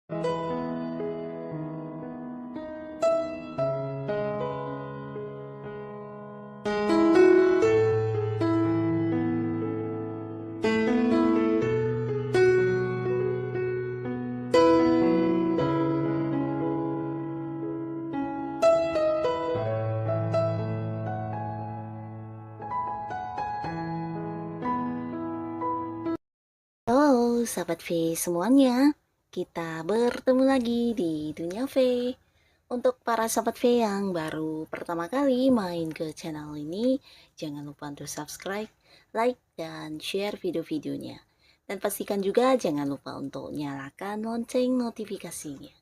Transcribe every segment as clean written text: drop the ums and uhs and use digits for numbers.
Halo sahabat V semuanya, kita bertemu lagi di Dunia V. Untuk para sahabat V yang baru pertama kali main ke channel ini, jangan lupa untuk subscribe, like, dan share video-videonya. Dan pastikan juga jangan lupa untuk nyalakan lonceng notifikasinya.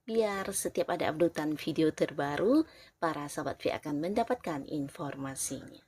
Biar setiap ada updatean video terbaru, para sahabat V akan mendapatkan informasinya.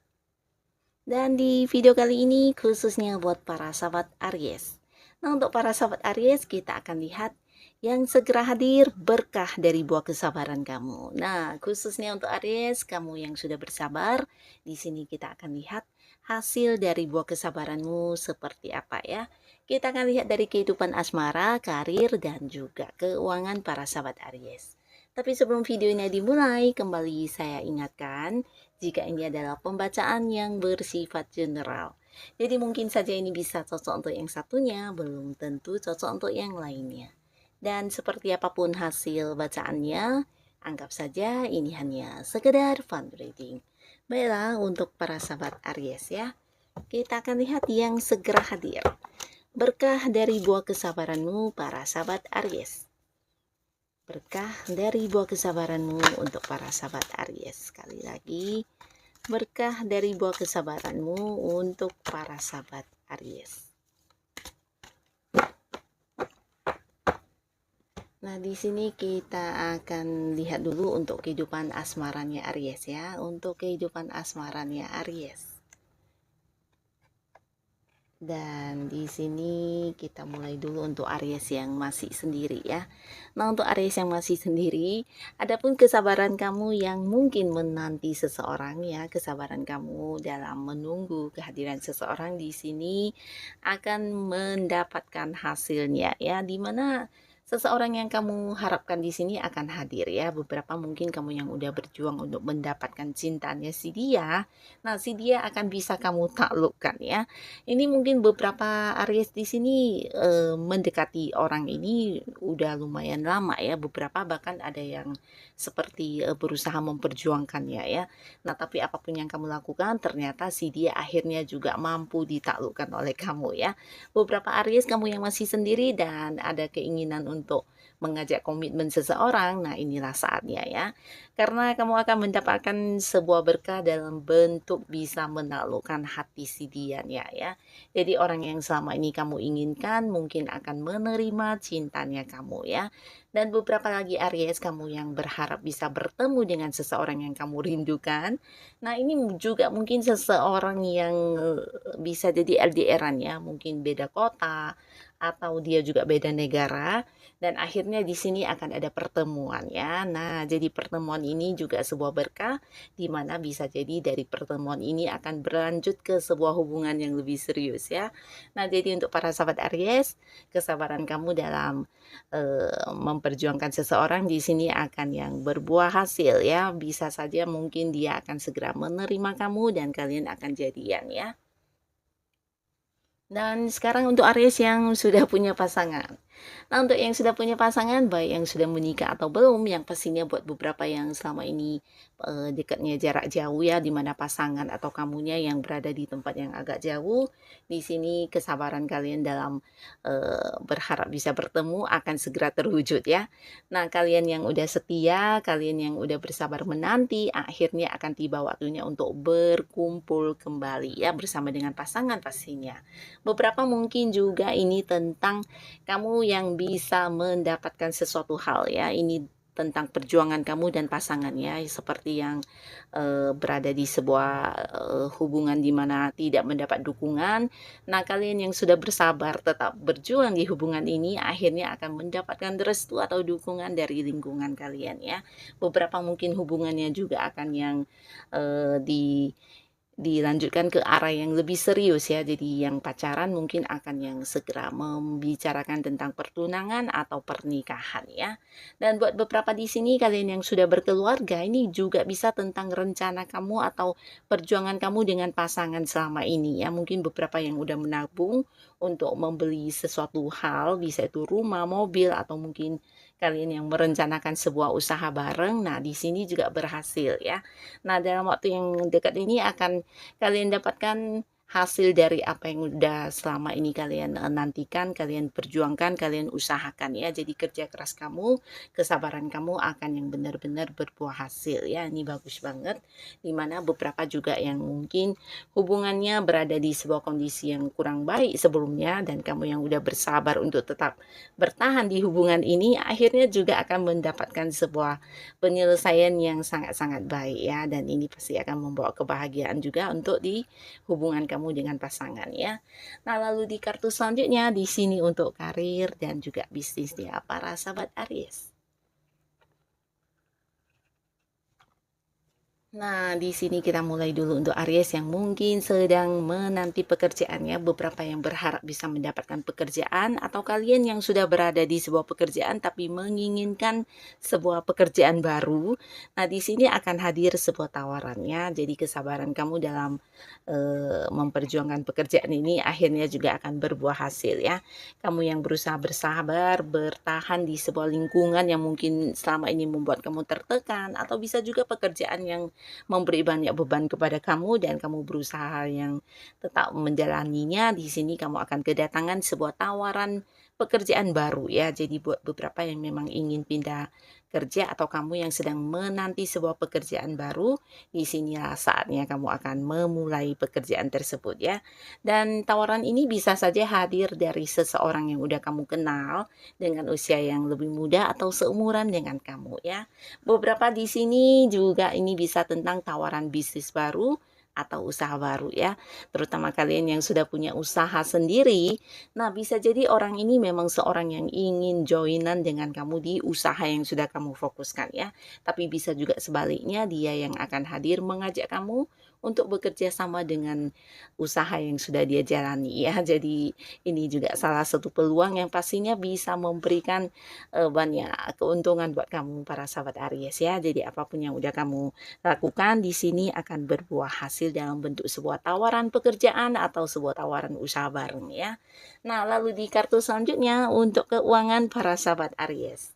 Dan di video kali ini khususnya buat para sahabat Aries. Nah, untuk para sahabat Aries kita akan lihat yang segera hadir berkah dari buah kesabaran kamu. Nah, khususnya untuk Aries, kamu yang sudah bersabar, di sini kita akan lihat hasil dari buah kesabaranmu seperti apa ya. Kita akan lihat dari kehidupan asmara, karir, dan juga keuangan para sahabat Aries. Tapi sebelum videonya dimulai, kembali saya ingatkan, jika ini adalah pembacaan yang bersifat general. Jadi mungkin saja ini bisa cocok untuk yang satunya, belum tentu cocok untuk yang lainnya. Dan seperti apapun hasil bacaannya, anggap saja ini hanya sekedar fun reading. Baiklah, untuk para sahabat Aries ya, kita akan lihat yang segera hadir. Berkah dari buah kesabaranmu para sahabat Aries. Berkah dari buah kesabaranmu untuk para sahabat Aries. Sekali lagi, berkah dari buah kesabaranmu untuk para sahabat Aries. Nah, di sini kita akan lihat dulu untuk kehidupan asmaranya Aries ya. Untuk kehidupan asmaranya Aries. Dan di sini kita mulai dulu untuk Aries yang masih sendiri ya. Nah, untuk Aries yang masih sendiri, adapun kesabaran kamu yang mungkin menanti seseorang ya, kesabaran kamu dalam menunggu kehadiran seseorang di sini akan mendapatkan hasilnya ya, dimana seseorang yang kamu harapkan di sini akan hadir ya. Beberapa mungkin kamu yang udah berjuang untuk mendapatkan cintanya si dia. Nah, si dia akan bisa kamu taklukkan ya. Ini mungkin beberapa Aries di sini mendekati orang ini udah lumayan lama ya. Beberapa bahkan ada yang seperti berusaha memperjuangkannya ya. Nah, tapi apapun yang kamu lakukan ternyata si dia akhirnya juga mampu ditaklukkan oleh kamu ya. Beberapa Aries kamu yang masih sendiri dan ada keinginan untuk mengajak komitmen seseorang, nah inilah saatnya ya. Karena kamu akan mendapatkan sebuah berkah dalam bentuk bisa menaklukkan hati si dianya ya. Jadi orang yang selama ini kamu inginkan mungkin akan menerima cintanya kamu ya. Dan beberapa lagi Aries kamu yang berharap bisa bertemu dengan seseorang yang kamu rindukan. Nah, ini juga mungkin seseorang yang bisa jadi LDR-an ya, mungkin beda kota atau dia juga beda negara dan akhirnya di sini akan ada pertemuan ya. Nah, jadi pertemuan ini juga sebuah berkah di mana bisa jadi dari pertemuan ini akan berlanjut ke sebuah hubungan yang lebih serius ya. Nah, jadi untuk para sahabat Aries, kesabaran kamu dalam memperjuangkan seseorang di sini akan yang berbuah hasil ya. Bisa saja mungkin dia akan segera menerima kamu dan kalian akan jadian ya. Dan sekarang untuk Aries yang sudah punya pasangan. Nah, untuk yang sudah punya pasangan, baik yang sudah menikah atau belum, yang pastinya buat beberapa yang selama ini dekatnya jarak jauh ya, di mana pasangan atau kamunya yang berada di tempat yang agak jauh, di sini kesabaran kalian dalam berharap bisa bertemu akan segera terwujud ya. Nah, kalian yang udah setia, kalian yang udah bersabar menanti, akhirnya akan tiba waktunya untuk berkumpul kembali ya bersama dengan pasangan pastinya. Beberapa mungkin juga ini tentang kamu yang bisa mendapatkan sesuatu hal ya. Ini tentang perjuangan kamu dan pasangannya seperti yang berada di sebuah hubungan di mana tidak mendapat dukungan. Nah, kalian yang sudah bersabar tetap berjuang di hubungan ini akhirnya akan mendapatkan restu atau dukungan dari lingkungan kalian ya. Beberapa mungkin hubungannya juga akan yang di dilanjutkan ke arah yang lebih serius ya. Jadi yang pacaran mungkin akan yang segera membicarakan tentang pertunangan atau pernikahan ya. Dan buat beberapa di sini kalian yang sudah berkeluarga ini juga bisa tentang rencana kamu atau perjuangan kamu dengan pasangan selama ini ya. Mungkin beberapa yang udah menabung untuk membeli sesuatu hal, bisa itu rumah, mobil atau mungkin kalian yang merencanakan sebuah usaha bareng. Nah, di sini juga berhasil ya. Nah, dalam waktu yang dekat ini akan kalian dapatkan hasil dari apa yang udah selama ini kalian nantikan, kalian perjuangkan, kalian usahakan ya. Jadi kerja keras kamu, kesabaran kamu akan yang benar-benar berbuah hasil ya. Ini bagus banget. Dimana beberapa juga yang mungkin hubungannya berada di sebuah kondisi yang kurang baik sebelumnya dan kamu yang udah bersabar untuk tetap bertahan di hubungan ini, akhirnya juga akan mendapatkan sebuah penyelesaian yang sangat-sangat baik ya, dan ini pasti akan membawa kebahagiaan juga untuk di hubungan kamu dengan pasangan ya. Nah, lalu di kartu selanjutnya di sini untuk karir dan juga bisnis ya para sahabat Aries. Nah, di sini kita mulai dulu untuk Aries yang mungkin sedang menanti pekerjaannya. Beberapa yang berharap bisa mendapatkan pekerjaan atau kalian yang sudah berada di sebuah pekerjaan tapi menginginkan sebuah pekerjaan baru. Nah, di sini akan hadir sebuah tawarannya. Jadi kesabaran kamu dalam memperjuangkan pekerjaan ini akhirnya juga akan berbuah hasil ya. Kamu yang berusaha bersabar, bertahan di sebuah lingkungan yang mungkin selama ini membuat kamu tertekan atau bisa juga pekerjaan yang memberi banyak beban kepada kamu dan kamu berusaha yang tetap menjalaninya. Di sini kamu akan kedatangan sebuah tawaran pekerjaan baru ya. Jadi buat beberapa yang memang ingin pindah kerja atau kamu yang sedang menanti sebuah pekerjaan baru, di sinilah saatnya kamu akan memulai pekerjaan tersebut ya. Dan tawaran ini bisa saja hadir dari seseorang yang udah kamu kenal dengan usia yang lebih muda atau seumuran dengan kamu ya. Beberapa di sini juga ini bisa tentang tawaran bisnis baru atau usaha baru ya, terutama kalian yang sudah punya usaha sendiri. Nah, bisa jadi orang ini memang seorang yang ingin joinan dengan kamu di usaha yang sudah kamu fokuskan ya. Tapi bisa juga sebaliknya dia yang akan hadir mengajak kamu untuk bekerja sama dengan usaha yang sudah dia jalani ya. Jadi ini juga salah satu peluang yang pastinya bisa memberikan banyak keuntungan buat kamu para sahabat Aries ya. Jadi apapun yang udah kamu lakukan di sini akan berbuah hasil dalam bentuk sebuah tawaran pekerjaan atau sebuah tawaran usaha bareng ya. Nah, lalu di kartu selanjutnya untuk keuangan para sahabat Aries.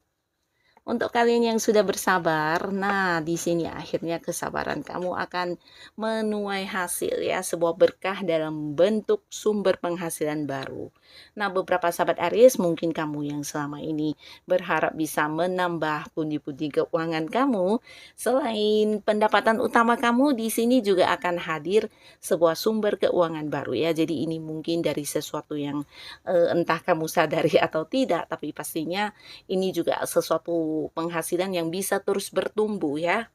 Untuk kalian yang sudah bersabar, nah di sini akhirnya kesabaran kamu akan menuai hasil ya, sebuah berkah dalam bentuk sumber penghasilan baru. Nah, beberapa sahabat Aries mungkin kamu yang selama ini berharap bisa menambah pundi-pundi keuangan kamu, selain pendapatan utama kamu di sini juga akan hadir sebuah sumber keuangan baru ya. Jadi ini mungkin dari sesuatu yang entah kamu sadari atau tidak, tapi pastinya ini juga sesuatu penghasilan yang bisa terus bertumbuh ya.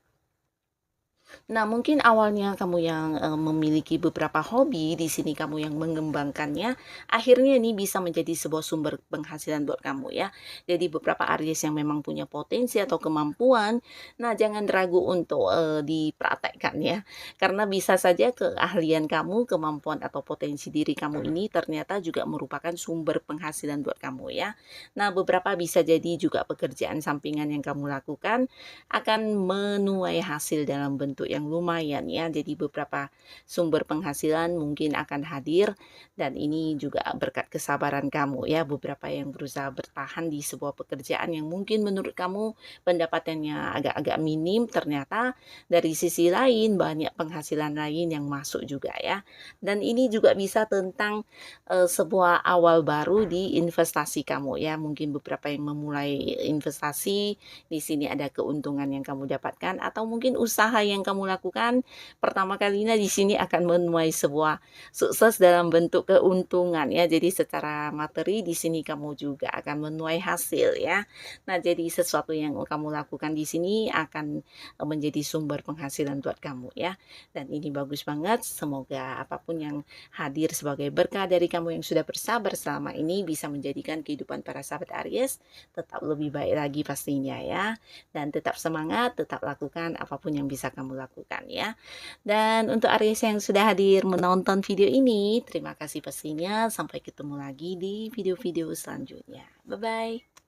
Nah, mungkin awalnya kamu yang memiliki beberapa hobi, di sini kamu yang mengembangkannya, akhirnya ini bisa menjadi sebuah sumber penghasilan buat kamu ya. Jadi beberapa Aries yang memang punya potensi atau kemampuan, nah jangan ragu untuk dipraktekkan ya. Karena bisa saja keahlian kamu, kemampuan atau potensi diri kamu ini ternyata juga merupakan sumber penghasilan buat kamu ya. Nah, beberapa bisa jadi juga pekerjaan sampingan yang kamu lakukan akan menuai hasil dalam bentuk yang lumayan ya. Jadi beberapa sumber penghasilan mungkin akan hadir dan ini juga berkat kesabaran kamu ya. Beberapa yang berusaha bertahan di sebuah pekerjaan yang mungkin menurut kamu pendapatannya agak-agak minim, ternyata dari sisi lain banyak penghasilan lain yang masuk juga ya. Dan ini juga bisa tentang sebuah awal baru di investasi kamu ya. Mungkin beberapa yang memulai investasi, di sini ada keuntungan yang kamu dapatkan atau mungkin usaha yang kamu lakukan pertama kalinya di sini akan menuai sebuah sukses dalam bentuk keuntungan ya. Jadi secara materi di sini kamu juga akan menuai hasil ya. Nah, jadi sesuatu yang kamu lakukan di sini akan menjadi sumber penghasilan buat kamu ya. Dan ini bagus banget. Semoga apapun yang hadir sebagai berkah dari kamu yang sudah bersabar selama ini bisa menjadikan kehidupan para sahabat Aries tetap lebih baik lagi pastinya ya. Dan tetap semangat, tetap lakukan apapun yang bisa kamu lakukan ya. Dan untuk Aries yang sudah hadir menonton video ini, terima kasih pastinya. Sampai ketemu lagi di video-video selanjutnya. Bye-bye.